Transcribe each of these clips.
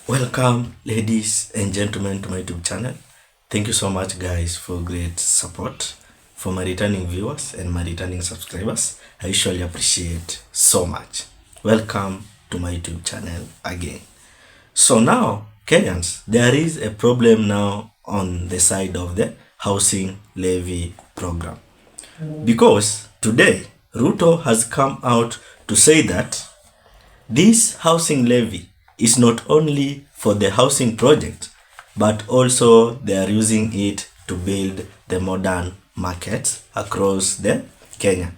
Welcome, ladies and gentlemen, to my YouTube channel. Thank you so much, guys, for great support. For my returning viewers and my returning subscribers, I usually appreciate so much. Welcome to my YouTube channel again. So now, Kenyans, there is a problem now on the side of the housing levy program. Because today, RUTO has come out to say that this housing levy is not only for the housing project, but also they are using it to build the modern markets across the Kenya.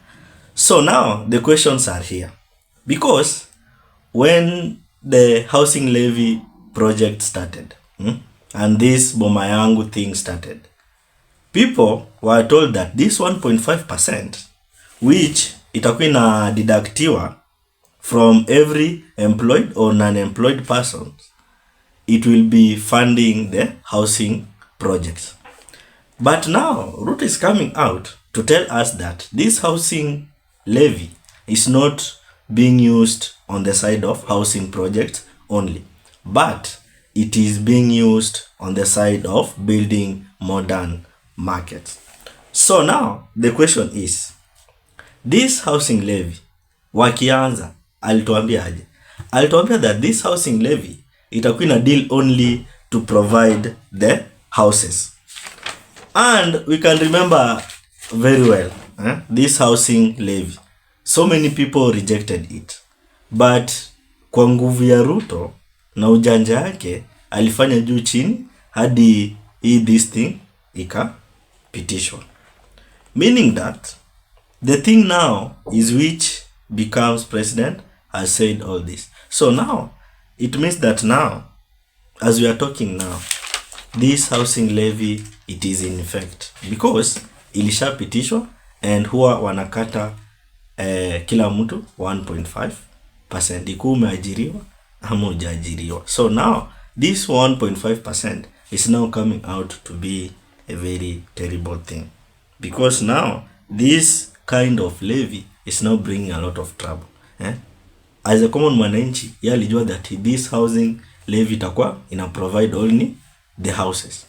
So now the questions are here. Because when the housing levy project started, and this Boma Yangu thing started, people were told that this 1.5%, which itakuwa inadidaktiwa from every employed or non-employed person, it will be funding the housing projects. But now RUTO is coming out to tell us that this housing levy is not being used on the side of housing projects only, but it is being used on the side of building modern markets. So now the question is, this housing levy wakianza alituambia aje? Alituambia that this housing levy itakuwa ina deal only to provide the houses. And we can remember very well this housing levy. So many people rejected it. But kwa nguvu ya RUTO na ujanja yake alifanya juu chini hadi this thing ikapitishwa. Meaning that the thing now is which becomes president has said all this. So now it means that now, as we are talking now, this housing levy, it is in effect because ilishapitishwa and huwa wanakata kila mtu 1.5% ikuwa umeajiriwa ama hujaajiriwa. So now this 1.5% is now coming out to be a very terrible thing, because now this kind of levy is now bringing a lot of trouble. As a common mwananchi, yeye alijua that this housing levy itakuwa ina provide only the houses.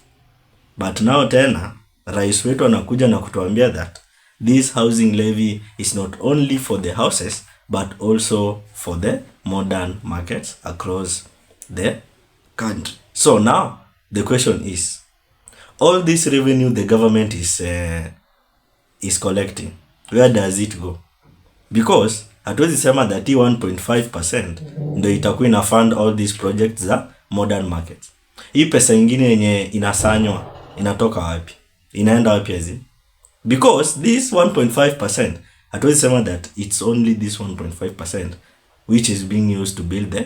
But now tena rais wetu anakuja na kutuambia that this housing levy is not only for the houses but also for the modern markets across the country. So now the question is, all this revenue the government is collecting, where does it go? Because hatuwezi sema that 1.5% ndio itakuwa ina fund all these projects za modern markets. Hii pesa nyingine yenye inasanywa inatoka wapi? Inaenda wapi hizi? Because this 1.5%, hatuwezi sema that it's only this 1.5% which is being used to build the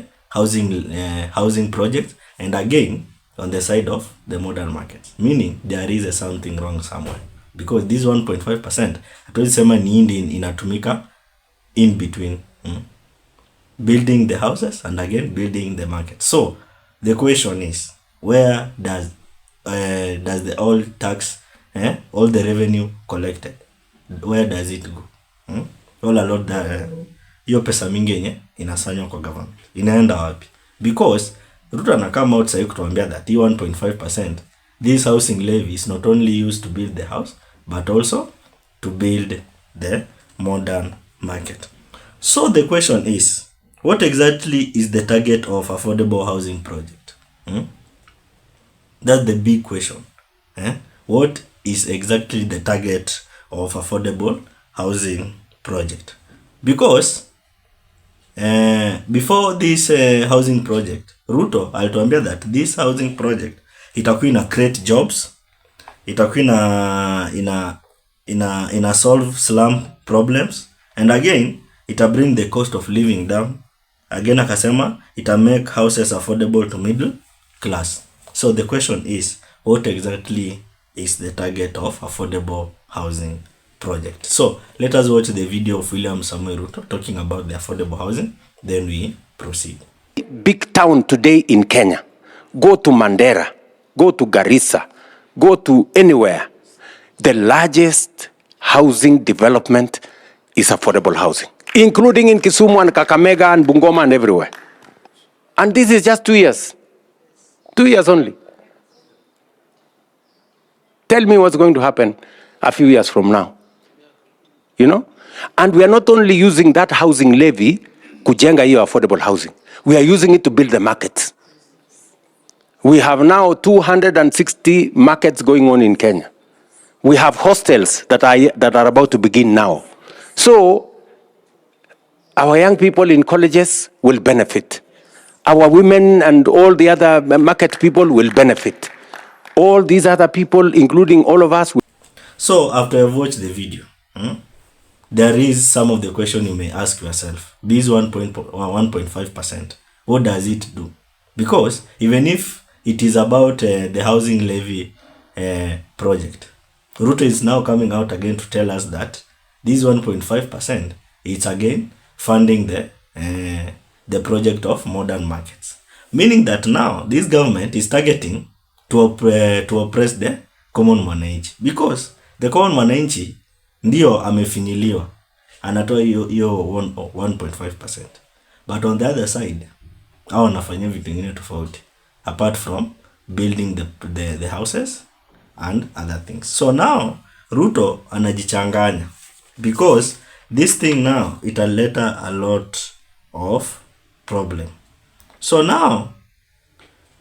housing projects, and again on the side of the modern markets. Meaning there is something wrong somewhere, because this 1.5% hatuwezi sema ni inatumika in between building the houses and again building the market. So the question is, where does the all tax all the revenue collected, where does it go? All a lot that hiyo pesa mingi yenye inasanywa kwa government inaenda wapi? Because RUTO anakama out sasa kutuambia that 1.5% this housing levy is not only used to build the house but also to build the modern market. So the question is, what exactly is the target of affordable housing project? That's the big question. What is exactly the target of affordable housing project? Because before this housing project, RUTO alituambia that this housing project itakuwa ina create jobs, itakuwa ina solve slum problems, and again ita bring the cost of living down. Again akasema ita make houses affordable to middle class. So the question is, what exactly is the target of affordable housing project? So let us watch the video of William Samoei Ruto talking about the affordable housing, then we proceed. Big town today in Kenya, go to Mandera, go to Garissa, go to anywhere, the largest housing development is affordable housing, including in Kisumu and Kakamega and Bungoma and everywhere. And this is just 2 years. 2 years only. Tell me what's going to happen a few years from now. You know? And we are not only using that housing levy kujenga hiyo affordable housing. We are using it to build the markets. We have now 260 markets going on in Kenya. We have hostels that are about to begin now. So our young people in colleges will benefit. Our women and all the other market people will benefit. All these other people, including all of us. So after you've watched the video, there is some of the question you may ask yourself. This 1.5%, what does it do? Because even if it is about the housing levy project, RUTO is now coming out again to tell us that this 1.5% is again funding the project of modern markets. Meaning that now this government is targeting to oppress the common mwananchi. Because the common mwananchi ndio amefinyiliwa. Anatoa hiyo 1.5%. But on the other side, hao wanafanya vitu vingine tofauti. Apart from building the houses and other things. So now, RUTO anajichanganya. Because this thing now, it'll later a lot of problem. So now,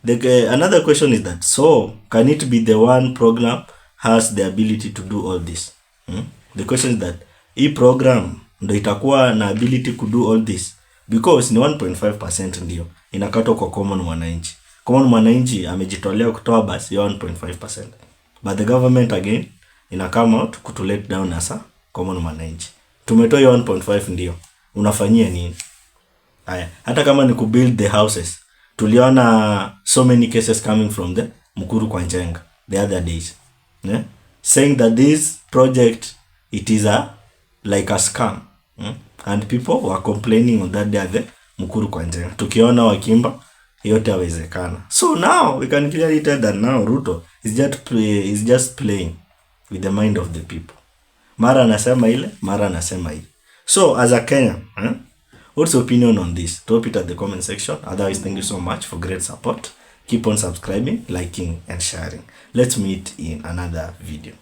another question is that, so can it be the one program has the ability to do all this? The question is that, hii program ndo itakuwa na ability to do all this? Because ni 1.5% ndio inakatwa kwa common mwananchi. Common mwananchi amejitolea kutoa basi 1.5%. But the government again ina come out to let down as a common mwananchi. Tumetoa 1.5 ndio. Unafanyia nini? Haya, hata kama ni kubuild the houses. Tuliona so many cases coming from the Mukuru kwa Njenga the other days. Yeah? Saying that this project, it is like a scam. And people were complaining on that day at the Mukuru kwa Njenga. Tukiona wakimba, yote yawezekana. So now, we can clearly tell that now RUTO is just playing with the mind of the people. Mara anasema ile, mara anasema ile. So, as a Kenyan, what's your opinion on this? Drop it at the comment section. Otherwise, thank you so much for great support. Keep on subscribing, liking, and sharing. Let's meet in another video.